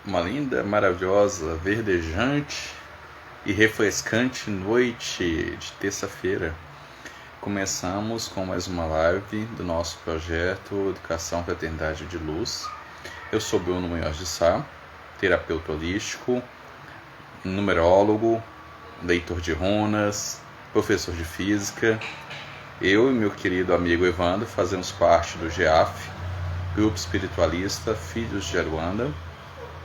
Uma linda, maravilhosa, verdejante e refrescante noite de terça-feira. Começamos com mais uma live do nosso projeto Educação Fraternidade de Luz. Eu sou Bruno Munhoz de Sá, terapeuta holístico, numerólogo, leitor de runas, professor de física. Eu e meu querido amigo Evandro fazemos parte do GEAF, Grupo Espiritualista Filhos de Aruanda,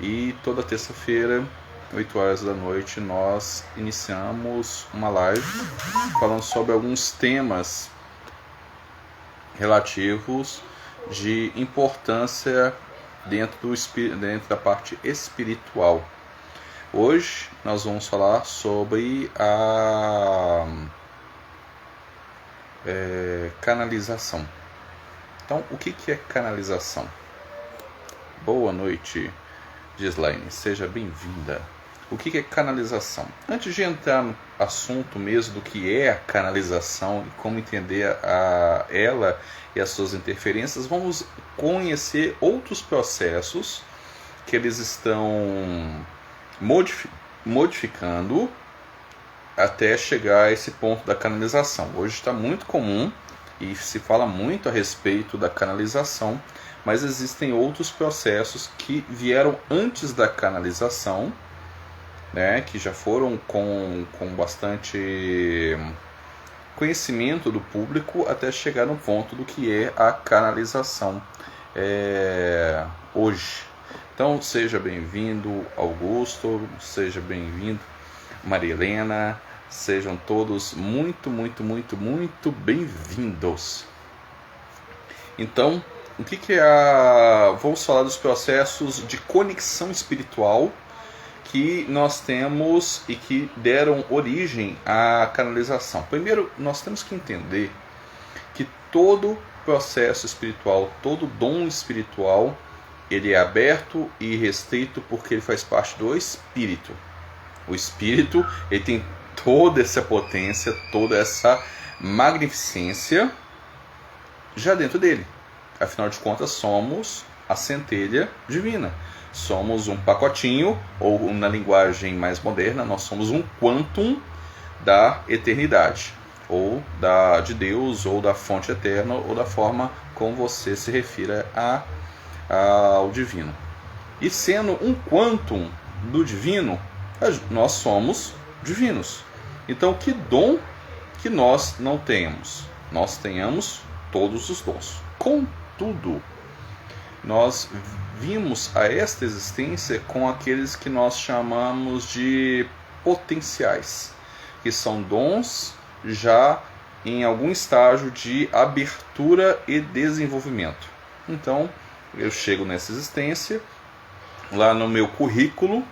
e toda terça-feira, 8 horas da noite, nós iniciamos uma live falando sobre alguns temas relativos de importância dentro da parte espiritual. Hoje nós vamos falar sobre a canalização. Então, o que é canalização? Boa noite, Gislaine, seja bem-vinda. O que é canalização? Antes de entrar no assunto mesmo do que é a canalização e como entender ela e as suas interferências, vamos conhecer outros processos que eles estão modificando até chegar a esse ponto da canalização. Hoje está muito comum e se fala muito a respeito da canalização, mas existem outros processos que vieram antes da canalização, né, que já foram com bastante conhecimento do público até chegar no ponto do que é a canalização hoje. Então, seja bem-vindo, Augusto, seja bem-vindo, Maria Helena, sejam todos muito bem-vindos. Então, o que é vamos falar dos processos de conexão espiritual que nós temos e que deram origem à canalização. Primeiro, nós temos que entender que todo processo espiritual, todo dom espiritual, ele é aberto e restrito porque ele faz parte do espírito. O espírito, ele tem toda essa potência, toda essa magnificência já dentro dele. Afinal de contas, somos a centelha divina. Somos um pacotinho, ou na linguagem mais moderna, nós somos um quantum da eternidade, ou de Deus, ou da fonte eterna, ou da forma como você se refira ao divino. E sendo um quantum do divino, nós somos divinos. Então, que dom que nós não temos? Nós tenhamos todos os dons. Contudo, nós vimos a esta existência com aqueles que nós chamamos de potenciais, que são dons já em algum estágio de abertura e desenvolvimento. Então, eu chego nessa existência, lá no meu currículo,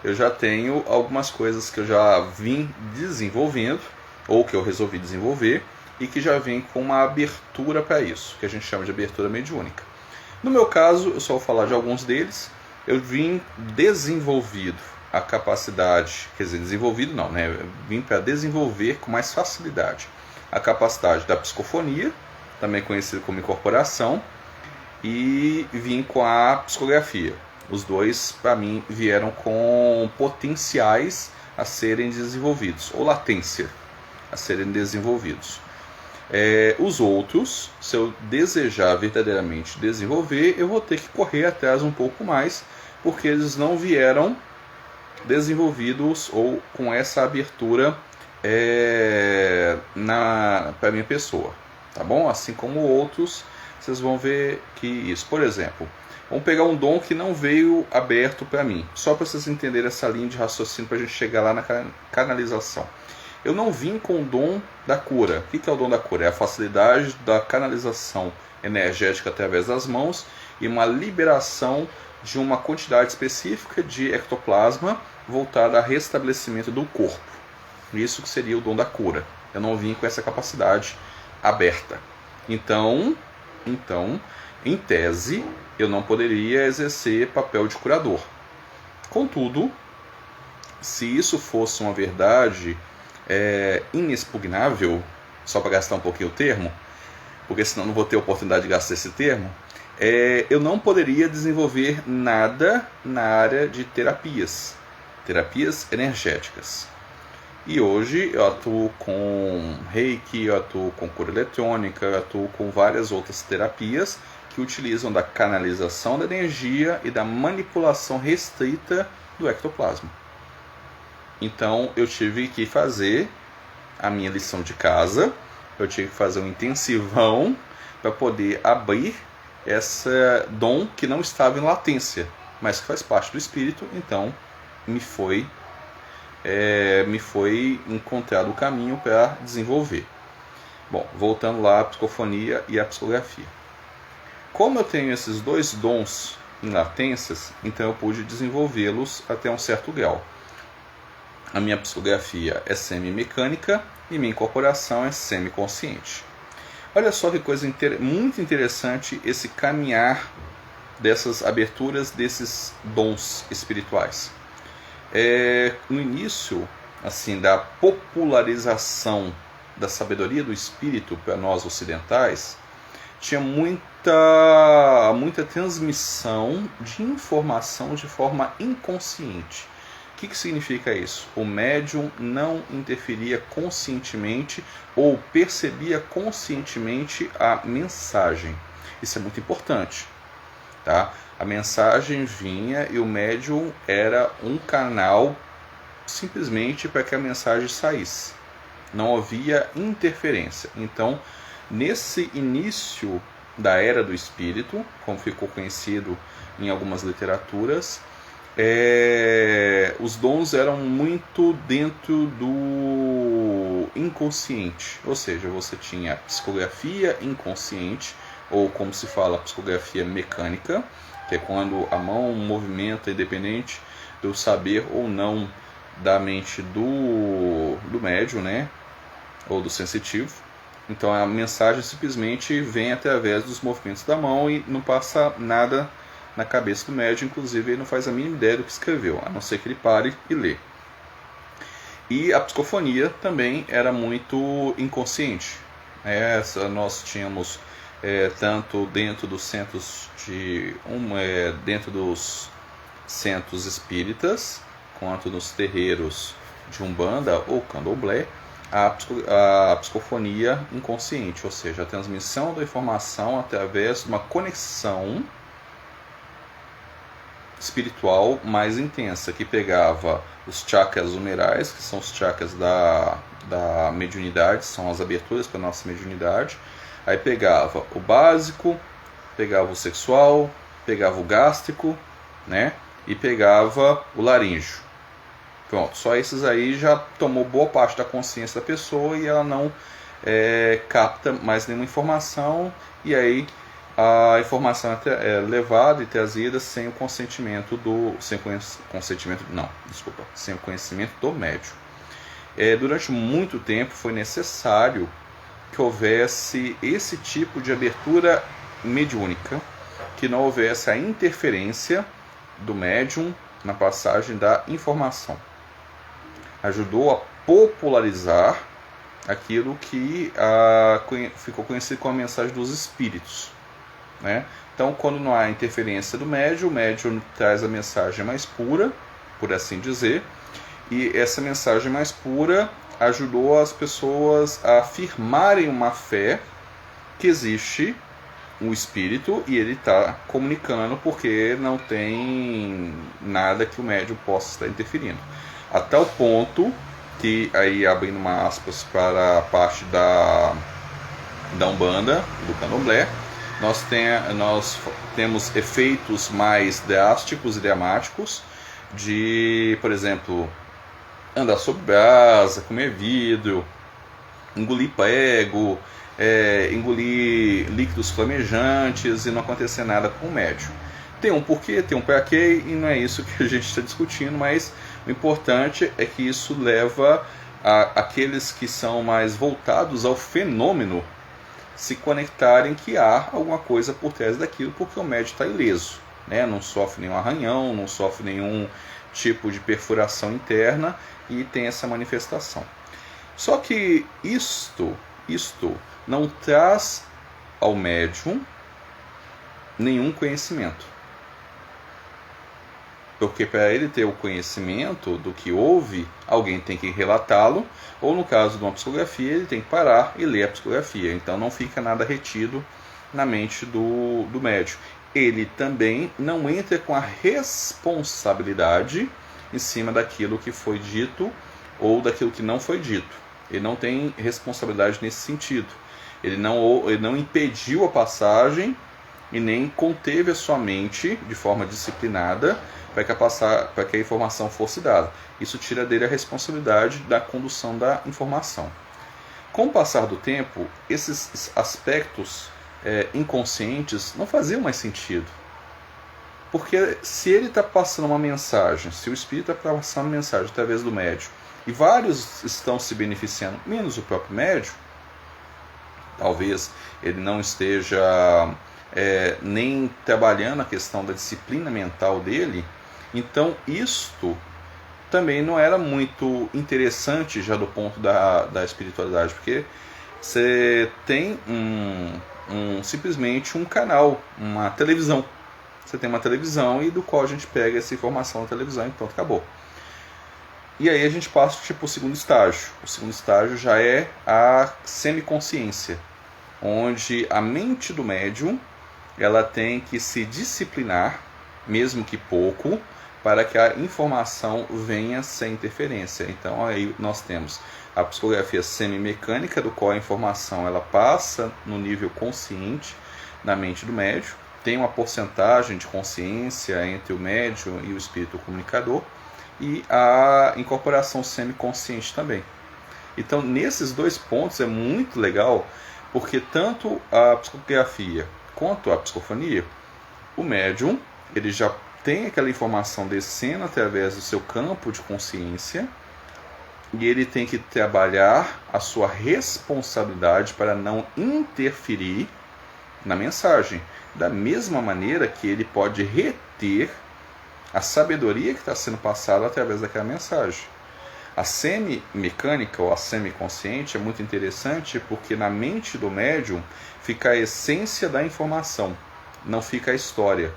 eu já tenho algumas coisas que eu já vim desenvolvendo, ou que eu resolvi desenvolver, e que já vem com uma abertura para isso, que a gente chama de abertura mediúnica. No meu caso, eu só vou falar de alguns deles. Eu vim desenvolvido a capacidade, quer dizer, desenvolvido não, né? Eu vim para desenvolver com mais facilidade a capacidade da psicofonia, também conhecida como incorporação, e vim com a psicografia. Os dois, para mim, vieram com potenciais a serem desenvolvidos, ou latência a serem desenvolvidos. Os outros, se eu desejar verdadeiramente desenvolver, eu vou ter que correr atrás um pouco mais, porque eles não vieram desenvolvidos ou com essa abertura para a minha pessoa, tá bom? Assim como outros, vocês vão ver que isso. Por exemplo, vamos pegar um dom que não veio aberto para mim, só para vocês entenderem essa linha de raciocínio para a gente chegar lá na canalização. Eu não vim com o dom da cura. O que é o dom da cura? É a facilidade da canalização energética através das mãos e uma liberação de uma quantidade específica de ectoplasma voltada a restabelecimento do corpo. Isso que seria o dom da cura. Eu não vim com essa capacidade aberta. Então, em tese, eu não poderia exercer papel de curador. Contudo, se isso fosse uma verdade inexpugnável, só para gastar um pouquinho o termo, porque senão não vou ter oportunidade de gastar esse termo, eu não poderia desenvolver nada na área de terapias energéticas. E hoje eu atuo com Reiki, eu atuo com cura eletrônica, eu atuo com várias outras terapias que utilizam da canalização da energia e da manipulação restrita do ectoplasma. Então eu tive que fazer a minha lição de casa, eu tive que fazer um intensivão para poder abrir esse dom que não estava em latência, mas que faz parte do espírito. Então me foi encontrado o caminho para desenvolver. Bom, voltando lá à psicofonia e à psicografia. Como eu tenho esses dois dons em latências, então eu pude desenvolvê-los até um certo grau. A minha psicografia é semi-mecânica e minha incorporação é semi-consciente. Olha só que coisa muito interessante esse caminhar dessas aberturas desses dons espirituais. No início assim, da popularização da sabedoria do espírito para nós ocidentais, tinha muita transmissão de informação de forma inconsciente. O que significa isso? O médium não interferia conscientemente ou percebia conscientemente a mensagem. Isso é muito importante, tá? A mensagem vinha e o médium era um canal simplesmente para que a mensagem saísse. Não havia interferência. Então, nesse início da Era do Espírito, como ficou conhecido em algumas literaturas, os dons eram muito dentro do inconsciente. Ou seja, você tinha psicografia inconsciente, ou como se fala, psicografia mecânica, que é quando a mão movimenta independente do saber ou não da mente do médium, né? Ou do sensitivo. Então a mensagem simplesmente vem através dos movimentos da mão e não passa nada na cabeça do médium, inclusive ele não faz a mínima ideia do que escreveu, a não ser que ele pare e lê. E a psicofonia também era muito inconsciente. Nós tínhamos tanto dentro dos centros dentro dos centros espíritas, quanto nos terreiros de Umbanda ou Candomblé, a psicofonia inconsciente, ou seja, a transmissão da informação através de uma conexão espiritual mais intensa, que pegava os chakras humerais, que são os chakras da mediunidade, são as aberturas para a nossa mediunidade. Aí pegava o básico, pegava o sexual, pegava o gástrico, né? E pegava o laríngeo. Pronto, só esses aí já tomou boa parte da consciência da pessoa e ela não capta mais nenhuma informação, e aí a informação é levada e trazida sem o conhecimento do médium. Durante muito tempo foi necessário que houvesse esse tipo de abertura mediúnica, que não houvesse a interferência do médium na passagem da informação. Ajudou a popularizar aquilo que ficou conhecido como a mensagem dos espíritos, né? Então, quando não há interferência do médium, o médium traz a mensagem mais pura, por assim dizer, e essa mensagem mais pura ajudou as pessoas a afirmarem uma fé que existe um espírito e ele está comunicando, porque não tem nada que o médium possa estar interferindo. A tal ponto que, aí abrindo uma aspas para a parte da Umbanda, do Candomblé, nós temos efeitos mais drásticos e dramáticos de, por exemplo, andar sob brasa, comer vidro, engolir prego, engolir líquidos flamejantes e não acontecer nada com o médium. Tem um porquê, tem um para quê, e não é isso que a gente está discutindo, mas o importante é que isso leva aqueles que são mais voltados ao fenômeno se conectarem que há alguma coisa por trás daquilo, porque o médium está ileso, né? Não sofre nenhum arranhão, não sofre nenhum tipo de perfuração interna e tem essa manifestação. Só que isto não traz ao médium nenhum conhecimento. Porque para ele ter o conhecimento do que houve, alguém tem que relatá-lo, ou no caso de uma psicografia, ele tem que parar e ler a psicografia. Então não fica nada retido na mente do médium. Ele também não entra com a responsabilidade em cima daquilo que foi dito ou daquilo que não foi dito. Ele não tem responsabilidade nesse sentido. Ele não impediu a passagem e nem conteve a sua mente de forma disciplinada para que a informação fosse dada. Isso tira dele a responsabilidade da condução da informação. Com o passar do tempo, esses aspectos inconscientes não faziam mais sentido. Porque se ele está passando uma mensagem, se o espírito está passando uma mensagem através do médium, e vários estão se beneficiando, menos o próprio médium, talvez ele não esteja nem trabalhando a questão da disciplina mental dele, então isto também não era muito interessante já do ponto da espiritualidade, porque você tem simplesmente um canal, uma televisão. Você tem uma televisão e do qual a gente pega essa informação na televisão e pronto, acabou. E aí a gente passa para o segundo estágio. O segundo estágio já é a semiconsciência, onde a mente do médium ela tem que se disciplinar, mesmo que pouco, para que a informação venha sem interferência. Então aí nós temos a psicografia semimecânica, do qual a informação ela passa no nível consciente na mente do médium, tem uma porcentagem de consciência entre o médium e o espírito comunicador, e a incorporação semiconsciente também. Então nesses dois pontos é muito legal, porque tanto a psicografia quanto a psicofonia, o médium ele já tem aquela informação descendo através do seu campo de consciência, e ele tem que trabalhar a sua responsabilidade para não interferir na mensagem, da mesma maneira que ele pode reter a sabedoria que está sendo passada através daquela mensagem. A semi-mecânica ou a semiconsciente é muito interessante porque na mente do médium fica a essência da informação, não fica a história.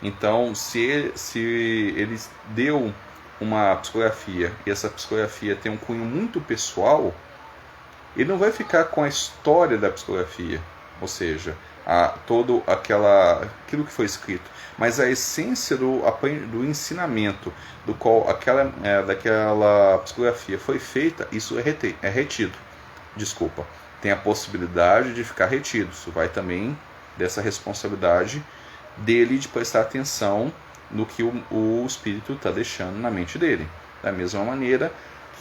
Então, se ele deu uma psicografia e essa psicografia tem um cunho muito pessoal, ele não vai ficar com a história da psicografia, ou seja, todo aquilo que foi escrito, mas a essência do ensinamento do qual daquela psicografia foi feita, isso é retido. Desculpa, tem a possibilidade de ficar retido. Isso vai também dessa responsabilidade dele de prestar atenção no que o espírito está deixando na mente dele. Da mesma maneira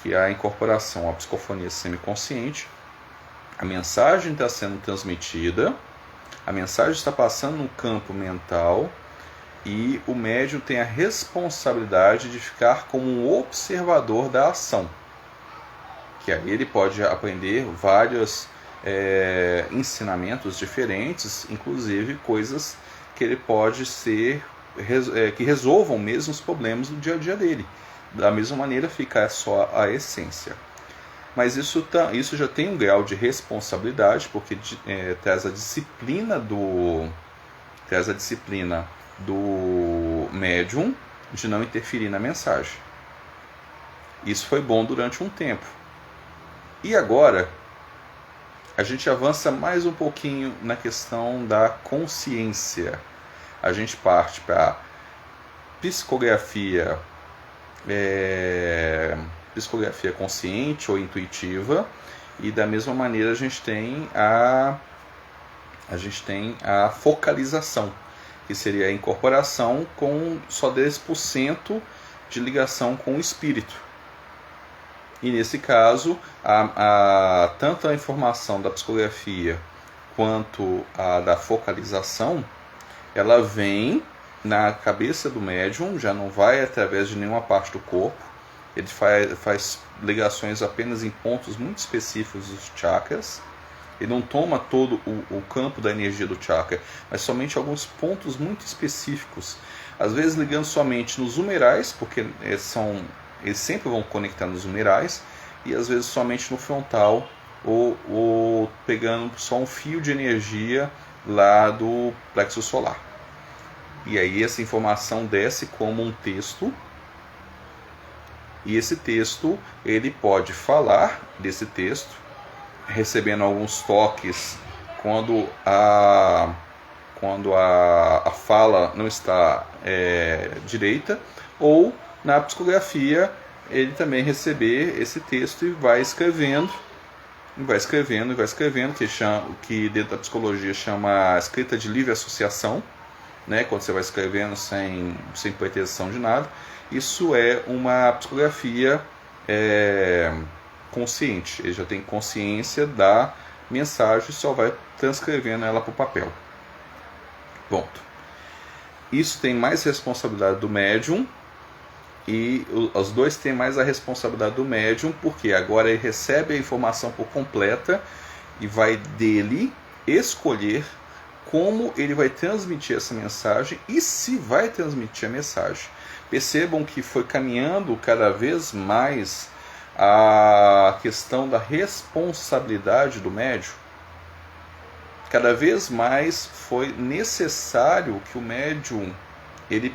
que a incorporação à psicofonia semiconsciente, a mensagem está sendo transmitida, a mensagem está passando no campo mental e o médium tem a responsabilidade de ficar como um observador da ação. Que aí ele pode aprender vários ensinamentos diferentes, inclusive coisas que ele pode que resolvam mesmo os problemas do dia a dia dele. Da mesma maneira fica só a essência. Mas isso já tem um grau de responsabilidade, porque traz a disciplina do médium de não interferir na mensagem. Isso foi bom durante um tempo. E agora a gente avança mais um pouquinho na questão da consciência. A gente parte para psicografia consciente ou intuitiva, e da mesma maneira a gente tem a focalização, que seria a incorporação com só 10% de ligação com o espírito. E nesse caso, tanto a informação da psicografia quanto a da focalização, ela vem na cabeça do médium, já não vai através de nenhuma parte do corpo. Ele faz ligações apenas em pontos muito específicos dos chakras. Ele não toma todo o campo da energia do chakra, mas somente alguns pontos muito específicos. Às vezes ligando somente nos umerais, porque eles sempre vão conectar nos umerais, e às vezes somente no frontal, ou pegando só um fio de energia lá do plexo solar. E aí essa informação desce como um texto, e esse texto ele pode falar desse texto, recebendo alguns toques quando a fala não está direita, ou na psicografia ele também receber esse texto e vai escrevendo, que dentro da psicologia chama escrita de livre associação, né? Quando você vai escrevendo sem pretensão de nada. Isso é uma psicografia consciente, ele já tem consciência da mensagem e só vai transcrevendo ela para o papel. Ponto. Isso tem mais responsabilidade do médium, e os dois têm mais a responsabilidade do médium, porque agora ele recebe a informação por completa e vai dele escolher como ele vai transmitir essa mensagem e se vai transmitir a mensagem. Percebam que foi caminhando cada vez mais a questão da responsabilidade do médium. Cada vez mais foi necessário que o médium ele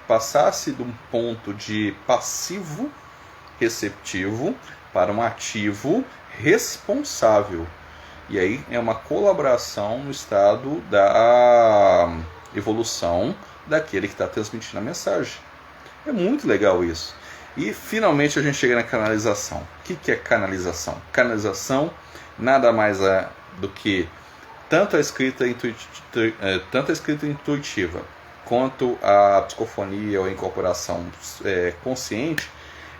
passasse de um ponto de passivo receptivo para um ativo responsável. E aí é uma colaboração no estado da evolução daquele que está transmitindo a mensagem. É muito legal isso. E finalmente a gente chega na canalização. O que é canalização? Canalização nada mais é do que tanto a escrita intuitiva quanto a psicofonia ou a incorporação consciente,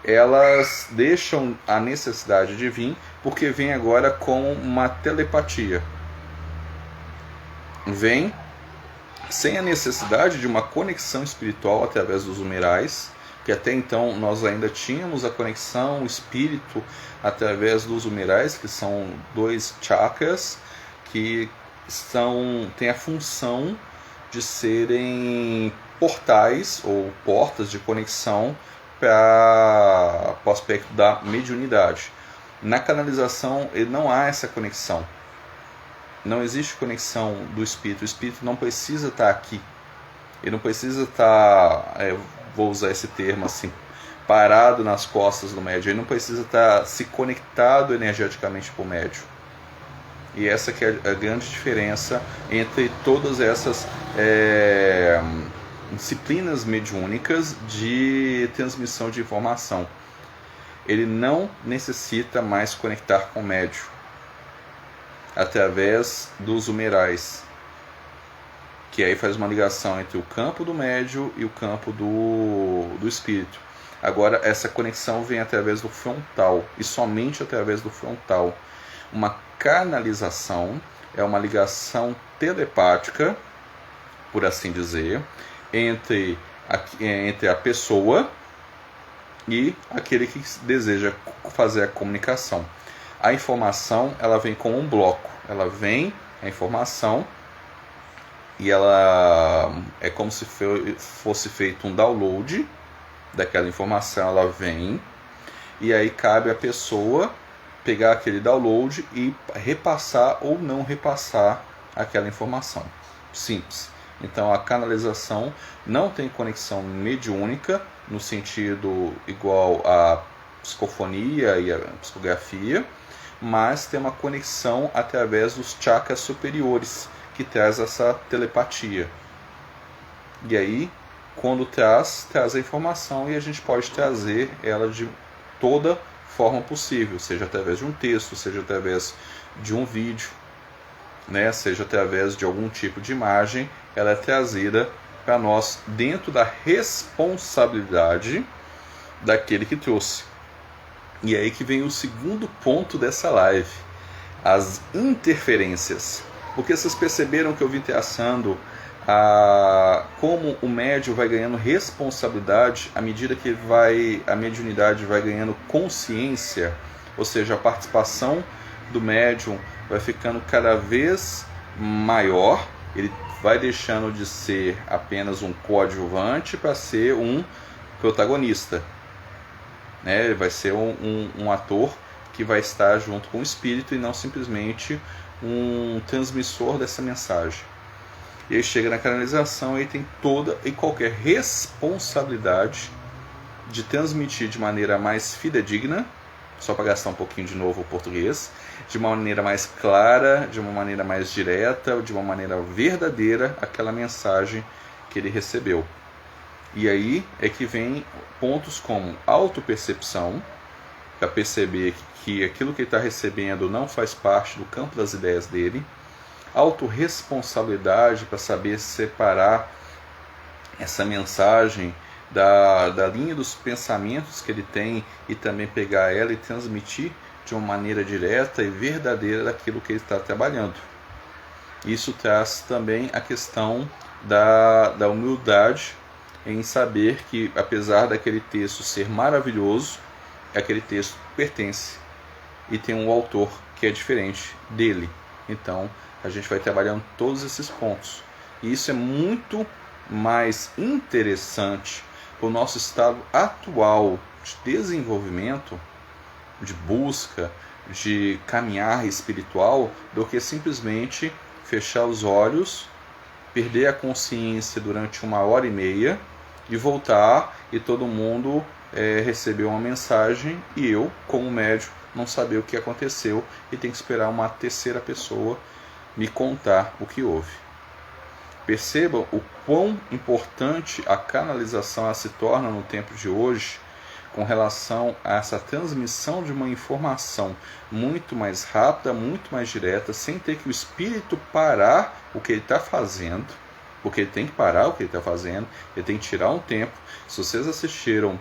elas deixam a necessidade de vir, porque vem agora com uma telepatia. Vem sem a necessidade de uma conexão espiritual através dos humerais, que até então nós ainda tínhamos a conexão espírito através dos humerais, que são 2 chakras que têm a função de serem portais ou portas de conexão para o aspecto da mediunidade. Na canalização não há essa conexão. Não existe conexão do espírito. O espírito não precisa estar aqui. Ele não precisa estar, vou usar esse termo assim, parado nas costas do médium. Ele não precisa estar se conectado energeticamente com o médium. E essa que é a grande diferença entre todas essas disciplinas mediúnicas de transmissão de informação. Ele não necessita mais conectar com o médium através dos humerais, que aí faz uma ligação entre o campo do médium e o campo do espírito. Agora essa conexão vem através do frontal, e somente através do frontal. Uma canalização é uma ligação telepática, por assim dizer, entre a pessoa e aquele que deseja fazer a comunicação. A informação ela vem com um bloco, ela vem a informação e ela é como se fosse feito um download daquela informação, ela vem e aí cabe à pessoa pegar aquele download e repassar ou não repassar aquela informação. Simples. Então a canalização não tem conexão mediúnica no sentido igual à psicofonia e à psicografia, mas tem uma conexão através dos chakras superiores que traz essa telepatia. E aí, quando traz a informação e a gente pode trazer ela de toda forma possível, seja através de um texto, seja através de um vídeo, né, seja através de algum tipo de imagem, ela é trazida para nós dentro da responsabilidade daquele que trouxe. E é aí que vem o segundo ponto dessa live, as interferências. Porque vocês perceberam que eu vim traçando como o médium vai ganhando responsabilidade à medida que a mediunidade vai ganhando consciência, ou seja, a participação do médium vai ficando cada vez maior, ele vai deixando de ser apenas um coadjuvante para ser um protagonista, né? Ele vai ser um ator que vai estar junto com o espírito e não simplesmente um transmissor dessa mensagem. E aí chega na canalização e tem toda e qualquer responsabilidade de transmitir de maneira mais fidedigna, só para gastar um pouquinho de novo o português, de uma maneira mais clara, de uma maneira mais direta, de uma maneira verdadeira, aquela mensagem que ele recebeu. E aí é que vem pontos como autopercepção, para perceber que aquilo que ele está recebendo não faz parte do campo das ideias dele, autorresponsabilidade para saber separar essa mensagem da linha dos pensamentos que ele tem e também pegar ela e transmitir de uma maneira direta e verdadeira daquilo que ele está trabalhando. Isso traz também a questão da humildade em saber que, apesar daquele texto ser maravilhoso, aquele texto pertence e tem um autor que é diferente dele. Então a gente vai trabalhando todos esses pontos. E isso é muito mais interessante para o nosso estado atual de desenvolvimento, de busca, de caminhar espiritual, do que simplesmente fechar os olhos, perder a consciência durante 1h30 e voltar e todo mundo receber uma mensagem e eu, como médium, não saber o que aconteceu e tem que esperar uma terceira pessoa me contar o que houve. Percebam o quão importante a canalização se torna no tempo de hoje com relação a essa transmissão de uma informação muito mais rápida, muito mais direta, sem ter que o espírito parar o que ele está fazendo, porque ele tem que parar o que ele está fazendo, ele tem que tirar um tempo. Se vocês assistiram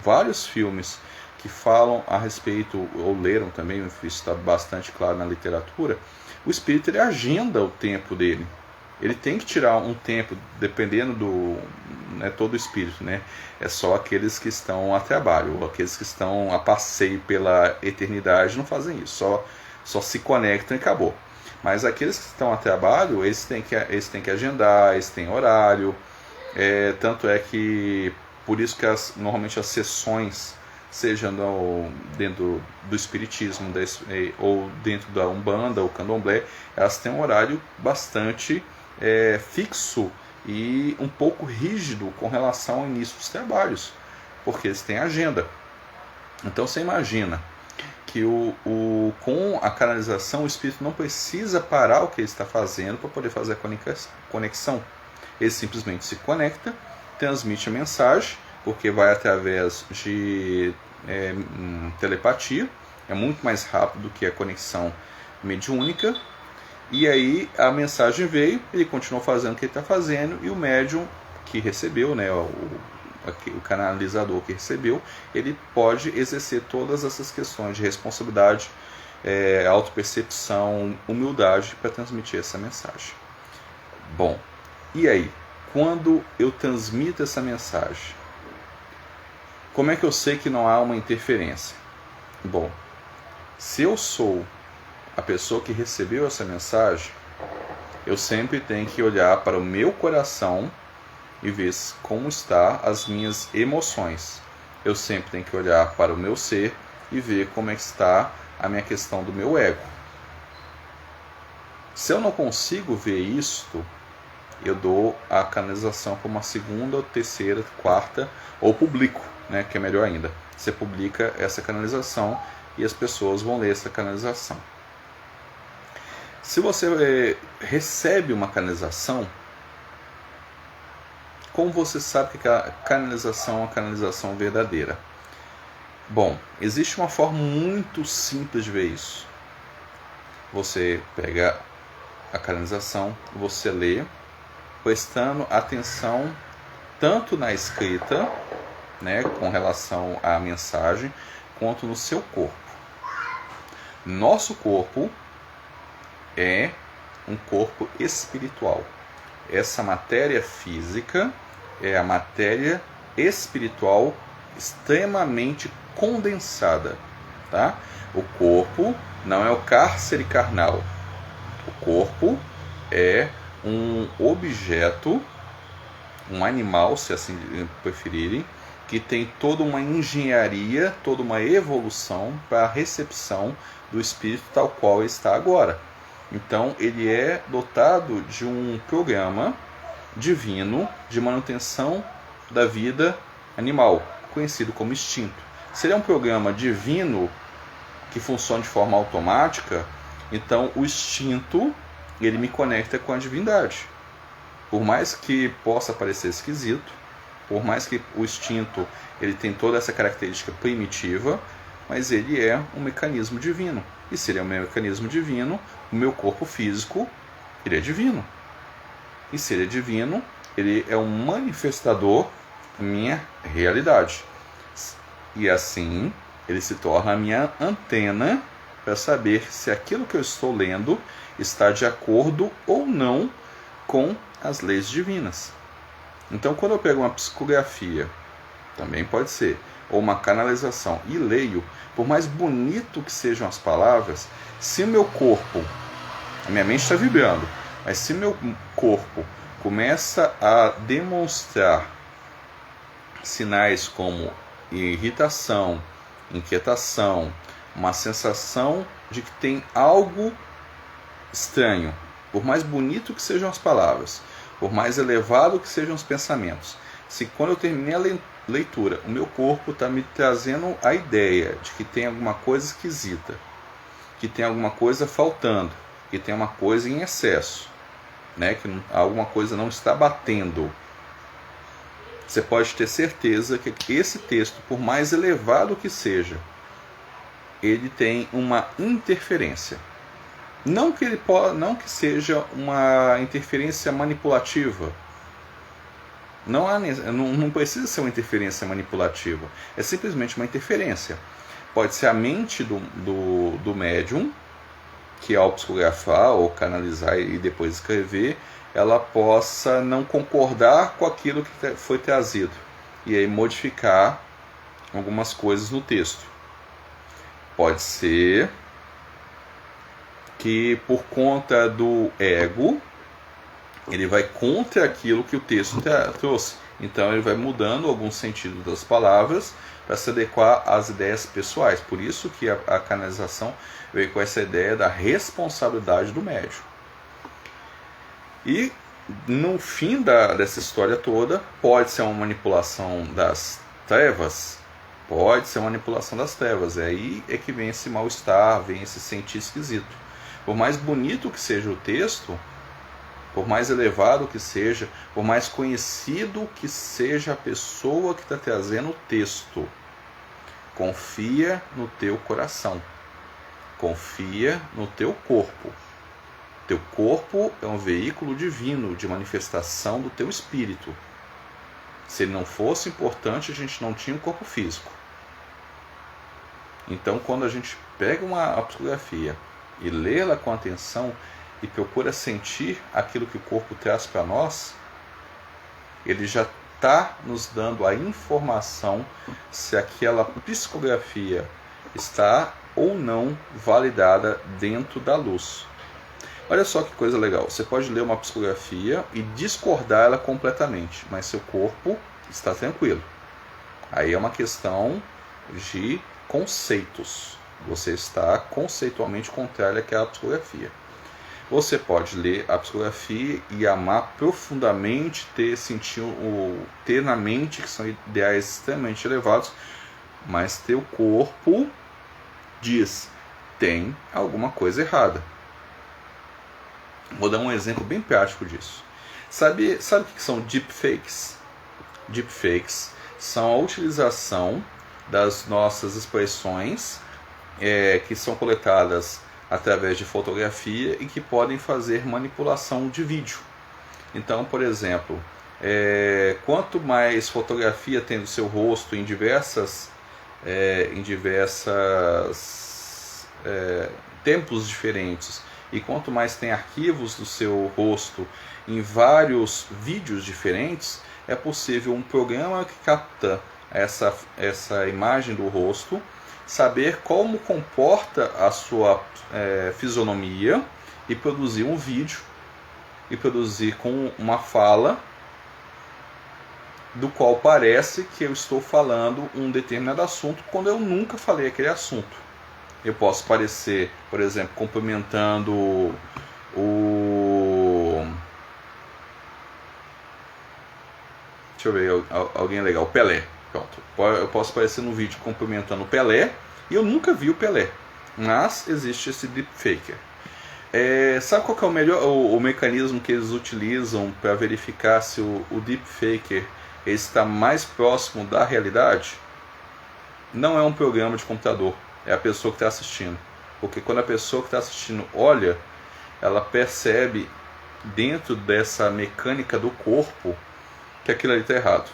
vários filmes que falam a respeito, ou leram também, isso está bastante claro na literatura, o espírito ele agenda o tempo dele. Ele tem que tirar um tempo, dependendo do... Não é todo espírito, né? É só aqueles que estão a trabalho, ou aqueles que estão a passeio pela eternidade não fazem isso, só se conectam e acabou. Mas aqueles que estão a trabalho, eles têm que agendar, eles têm horário. Tanto é que, por isso que normalmente as sessões, seja dentro do espiritismo ou dentro da Umbanda ou Candomblé, elas têm um horário bastante fixo e um pouco rígido com relação ao início dos trabalhos, porque eles têm agenda. Então você imagina que com a canalização o espírito não precisa parar o que ele está fazendo para poder fazer a conexão. Ele simplesmente se conecta, transmite a mensagem, porque vai através de telepatia, é muito mais rápido do que a conexão mediúnica. E aí a mensagem veio, ele continuou fazendo o que ele está fazendo, e o médium que recebeu, né, o canalizador que recebeu, ele pode exercer todas essas questões de responsabilidade, autopercepção, humildade para transmitir essa mensagem. Bom, e aí? Quando eu transmito essa mensagem, como é que eu sei que não há uma interferência? Bom, se eu sou a pessoa que recebeu essa mensagem, eu sempre tenho que olhar para o meu coração e ver como estão as minhas emoções. Eu sempre tenho que olhar para o meu ser e ver como é que está a minha questão do meu ego. Se eu não consigo ver isto, eu dou a canalização como a segunda, terceira, quarta, ou publico, né, que é melhor ainda. Você publica essa canalização e as pessoas vão ler essa canalização. Se você recebe uma canalização, como você sabe que a canalização é uma canalização verdadeira? Bom, existe uma forma muito simples de ver isso. Você pega a canalização, você lê, prestando atenção tanto na escrita, né, com relação à mensagem, quanto no seu corpo. Nosso corpo é um corpo espiritual. Essa matéria física é a matéria espiritual extremamente condensada, tá? O corpo não é o cárcere carnal. O corpo é um objeto, um animal, se assim preferirem, que tem toda uma engenharia, toda uma evolução para a recepção do espírito tal qual ele está agora. Então ele é dotado de um programa divino de manutenção da vida animal, conhecido como instinto. Se ele é um programa divino que funciona de forma automática, então o instinto ele me conecta com a divindade. Por mais que possa parecer esquisito, por mais que o instinto ele tem toda essa característica primitiva, mas ele é um mecanismo divino. E se ele é um mecanismo divino, o meu corpo físico ele é divino. E se ele é divino, ele é um manifestador da minha realidade. E assim, ele se torna a minha antena para saber se aquilo que eu estou lendo está de acordo ou não com as leis divinas. Então, quando eu pego uma psicografia, também pode ser, ou uma canalização, e leio, por mais bonito que sejam as palavras, se o meu corpo, a minha mente está vibrando, mas se meu corpo começa a demonstrar sinais como irritação, inquietação, uma sensação de que tem algo estranho, por mais bonito que sejam as palavras, por mais elevado que sejam os pensamentos, se quando eu terminei a leitura, o meu corpo está me trazendo a ideia de que tem alguma coisa esquisita, que tem alguma coisa faltando, que tem uma coisa em excesso, né? Que alguma coisa não está batendo, você pode ter certeza que esse texto, por mais elevado que seja, ele tem uma interferência. Não que seja uma interferência manipulativa. Não precisa ser uma interferência manipulativa. É simplesmente uma interferência. Pode ser a mente do médium, que ao psicografar ou canalizar e depois escrever, ela possa não concordar com aquilo que foi trazido. E aí modificar algumas coisas no texto. Pode ser que por conta do ego, ele vai contra aquilo que o texto trouxe. Então ele vai mudando algum sentido das palavras para se adequar às ideias pessoais. Por isso que a canalização veio com essa ideia da responsabilidade do médium. E no fim dessa história toda, pode ser uma manipulação das trevas, pode ser uma manipulação das trevas. E aí é que vem esse mal-estar, vem esse sentir esquisito. Por mais bonito que seja o texto, por mais elevado que seja, por mais conhecido que seja a pessoa que está trazendo o texto, confia no teu coração, confia no teu corpo. Teu corpo é um veículo divino de manifestação do teu espírito. Se ele não fosse importante, a gente não tinha um corpo físico. Então, quando a gente pega uma psicografia e lê ela com atenção e procura sentir aquilo que o corpo traz para nós, ele já está nos dando a informação se aquela psicografia está ou não validada dentro da luz. Olha só que coisa legal, você pode ler uma psicografia e discordar ela completamente, mas seu corpo está tranquilo. Aí é uma questão de conceitos. Você está conceitualmente contrário àquela psicografia. Você pode ler a psicografia e amar profundamente, ter na mente que são ideais extremamente elevados, mas teu corpo diz, tem alguma coisa errada. Vou dar um exemplo bem prático disso. Sabe o que são deepfakes? Deepfakes são a utilização das nossas expressões que são coletadas através de fotografia e que podem fazer manipulação de vídeo. Então, por exemplo, quanto mais fotografia tem do seu rosto em diversas tempos diferentes, e quanto mais tem arquivos do seu rosto em vários vídeos diferentes, é possível um programa que capta essa imagem do rosto saber como comporta a sua fisionomia e produzir um vídeo e produzir com uma fala do qual parece que eu estou falando um determinado assunto quando eu nunca falei aquele assunto. Eu posso parecer, por exemplo, cumprimentando Deixa eu ver, alguém legal. O Pelé. Pronto. Eu posso aparecer no vídeo cumprimentando o Pelé. E eu nunca vi o Pelé. Mas existe esse deepfaker. Sabe qual que é o mecanismo que eles utilizam para verificar se o deepfaker está mais próximo da realidade? Não é um programa de computador. É a pessoa que está assistindo. Porque quando a pessoa que está assistindo olha, ela percebe dentro dessa mecânica do corpo que aquilo ali está errado,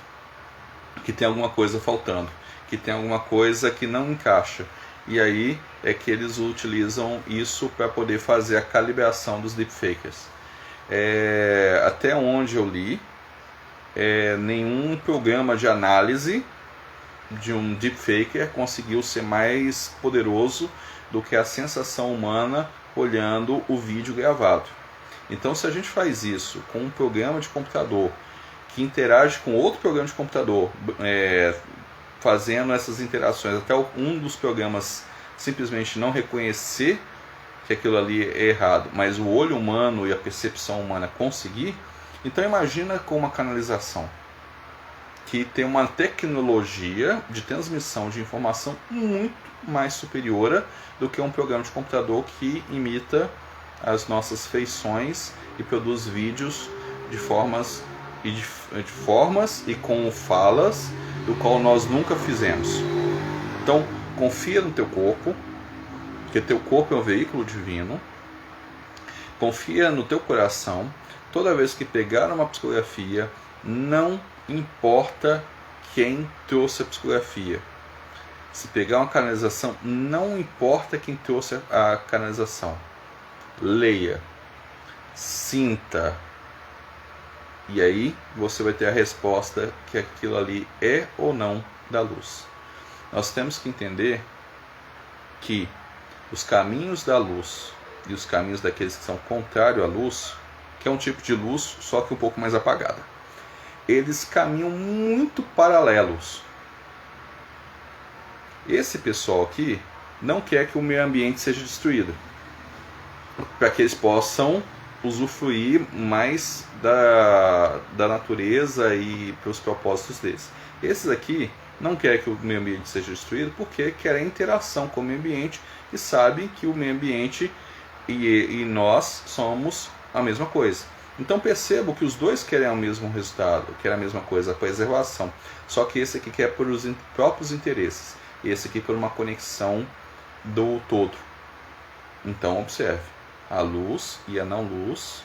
que tem alguma coisa faltando, que tem alguma coisa que não encaixa. E aí é que eles utilizam isso para poder fazer a calibração dos deepfakers. Até onde eu li, nenhum programa de análise de um deepfaker conseguiu ser mais poderoso do que a sensação humana olhando o vídeo gravado. Então, se a gente faz isso com um programa de computador que interage com outro programa de computador, fazendo essas interações, até um dos programas simplesmente não reconhecer que aquilo ali é errado, mas o olho humano e a percepção humana conseguir, então imagina com uma canalização que tem uma tecnologia de transmissão de informação muito mais superior do que um programa de computador que imita as nossas feições e produz vídeos de formas e com falas do qual nós nunca fizemos. Então, confia no teu corpo, porque teu corpo é um veículo divino. Confia no teu coração. Toda vez que pegar uma psicografia, não importa quem trouxe a psicografia. Se pegar uma canalização, não importa quem trouxe a canalização. Leia, sinta, e aí você vai ter a resposta que aquilo ali é ou não da luz. Nós temos que entender que os caminhos da luz e os caminhos daqueles que são contrários à luz, que é um tipo de luz, só que um pouco mais apagada, eles caminham muito paralelos. Esse pessoal aqui não quer que o meio ambiente seja destruído, para que eles possam usufruir mais da natureza e para os propósitos deles. Esses aqui não querem que o meio ambiente seja destruído porque querem interação com o meio ambiente e sabem que o meio ambiente e nós somos a mesma coisa. Então percebo que os dois querem o mesmo resultado, querem a mesma coisa, a preservação. Só que esse aqui quer por os próprios interesses, e esse aqui por uma conexão do todo. Então observe, a luz e a não luz,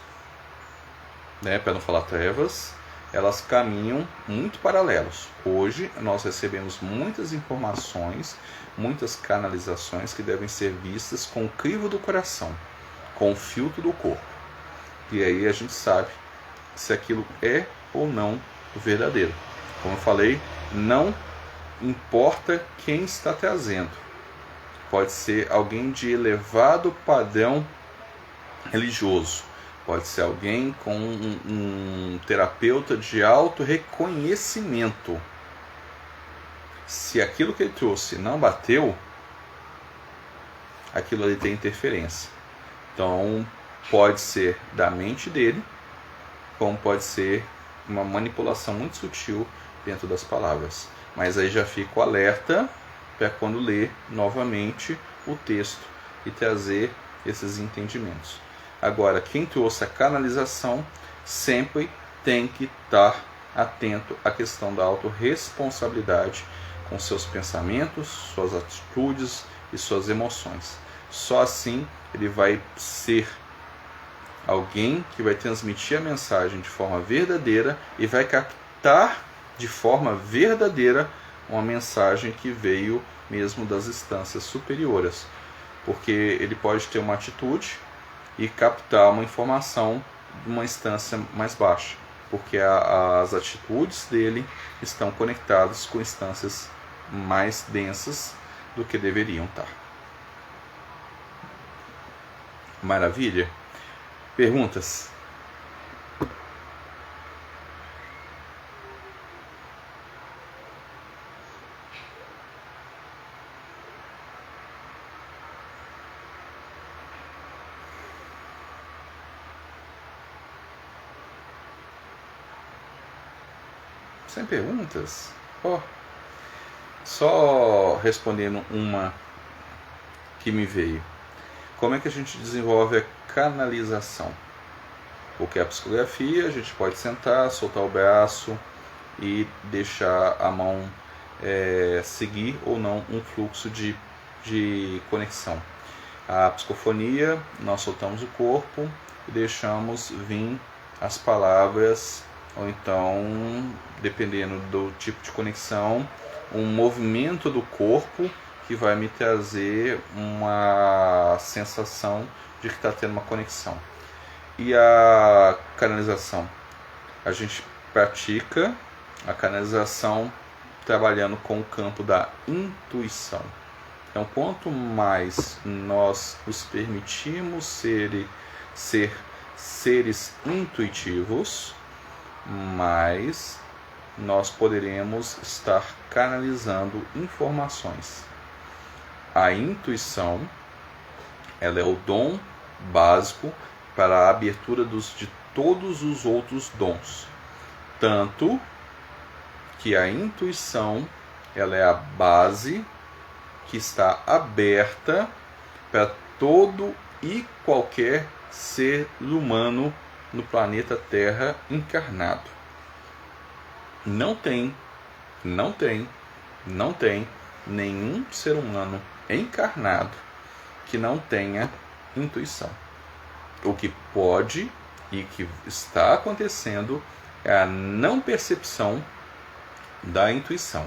para não falar trevas, elas caminham muito paralelos. Hoje nós recebemos muitas informações, muitas canalizações que devem ser vistas com o crivo do coração, com o filtro do corpo. E aí a gente sabe se aquilo é ou não verdadeiro. Como eu falei, não importa quem está trazendo. Pode ser alguém de elevado padrão religioso. Pode ser alguém com um terapeuta de alto reconhecimento. Se aquilo que ele trouxe não bateu, aquilo ali tem interferência. Então, pode ser da mente dele, como pode ser uma manipulação muito sutil dentro das palavras. Mas aí já fico alerta para quando ler novamente o texto e trazer esses entendimentos. Agora, quem trouxe a canalização sempre tem que estar atento à questão da autorresponsabilidade com seus pensamentos, suas atitudes e suas emoções. Só assim ele vai ser alguém que vai transmitir a mensagem de forma verdadeira e vai captar de forma verdadeira uma mensagem que veio mesmo das instâncias superiores. Porque ele pode ter uma atitude e captar uma informação de uma instância mais baixa, porque as atitudes dele estão conectadas com instâncias mais densas do que deveriam estar. Maravilha? Perguntas? Sem perguntas? Oh, só respondendo uma que me veio. Como é que a gente desenvolve a canalização? Porque a psicografia, a gente pode sentar, soltar o braço e deixar a mão seguir ou não um fluxo de conexão. A psicofonia, nós soltamos o corpo e deixamos vir as palavras, ou então, dependendo do tipo de conexão, um movimento do corpo que vai me trazer uma sensação de que está tendo uma conexão. E a canalização? A gente pratica a canalização trabalhando com o campo da intuição. Então, quanto mais nós nos permitimos ser seres intuitivos, mais nós poderemos estar canalizando informações. A intuição, ela é o dom básico para a abertura de todos os outros dons. Tanto que a intuição, ela é a base que está aberta para todo e qualquer ser humano no planeta Terra encarnado. Não tem nenhum ser humano encarnado que não tenha intuição. O que pode e que está acontecendo é a não percepção da intuição.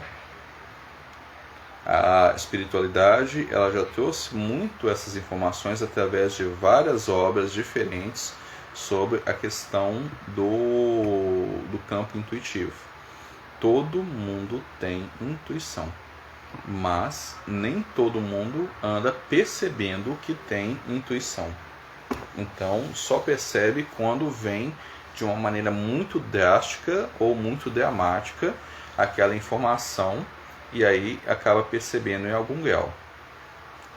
A espiritualidade, ela já trouxe muito essas informações através de várias obras diferentes sobre a questão do campo intuitivo. Todo mundo tem intuição, mas nem todo mundo anda percebendo que tem intuição. Então, só percebe quando vem de uma maneira muito drástica ou muito dramática aquela informação, e aí acaba percebendo em algum grau.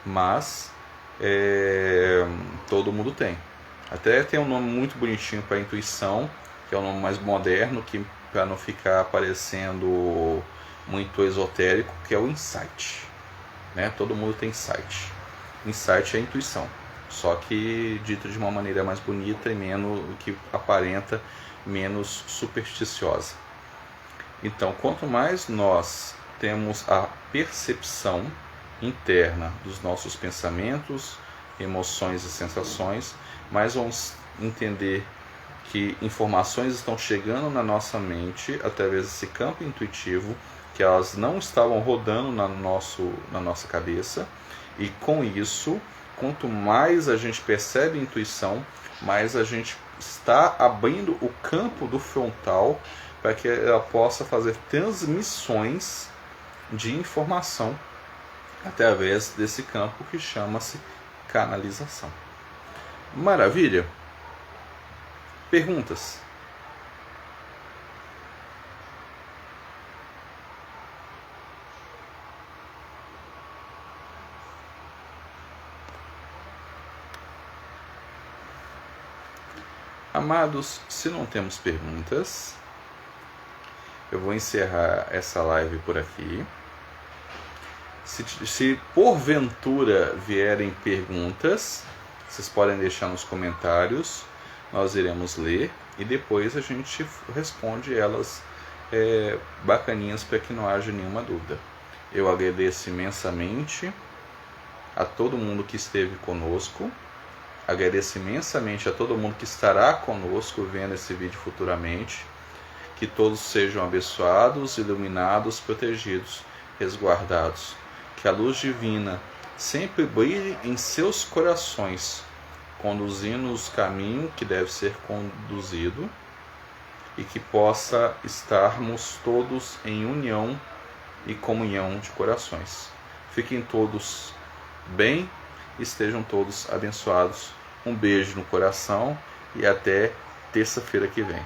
Mas todo mundo tem. Até tem um nome muito bonitinho para intuição, que é um nome mais moderno, que para não ficar parecendo muito esotérico, que é o insight. Né? Todo mundo tem insight. Insight é intuição, só que dito de uma maneira mais bonita e menos, que aparenta menos supersticiosa. Então, quanto mais nós temos a percepção interna dos nossos pensamentos, emoções e sensações, mais vamos entender que informações estão chegando na nossa mente através desse campo intuitivo, que elas não estavam rodando na nossa cabeça, e com isso, quanto mais a gente percebe a intuição, mais a gente está abrindo o campo do frontal para que ela possa fazer transmissões de informação através desse campo que chama-se canalização. Maravilha? Perguntas? Amados, se não temos perguntas, eu vou encerrar essa live por aqui. Se porventura vierem perguntas, vocês podem deixar nos comentários, nós iremos ler e depois a gente responde elas bacaninhas para que não haja nenhuma dúvida. Eu agradeço imensamente a todo mundo que esteve conosco, agradeço imensamente a todo mundo que estará conosco vendo esse vídeo futuramente. Que todos sejam abençoados, iluminados, protegidos, resguardados. Que a luz divina sempre brilhe em seus corações, conduzindo-os caminho que deve ser conduzido, e que possa estarmos todos em união e comunhão de corações. Fiquem todos bem, estejam todos abençoados. Um beijo no coração e até terça-feira que vem.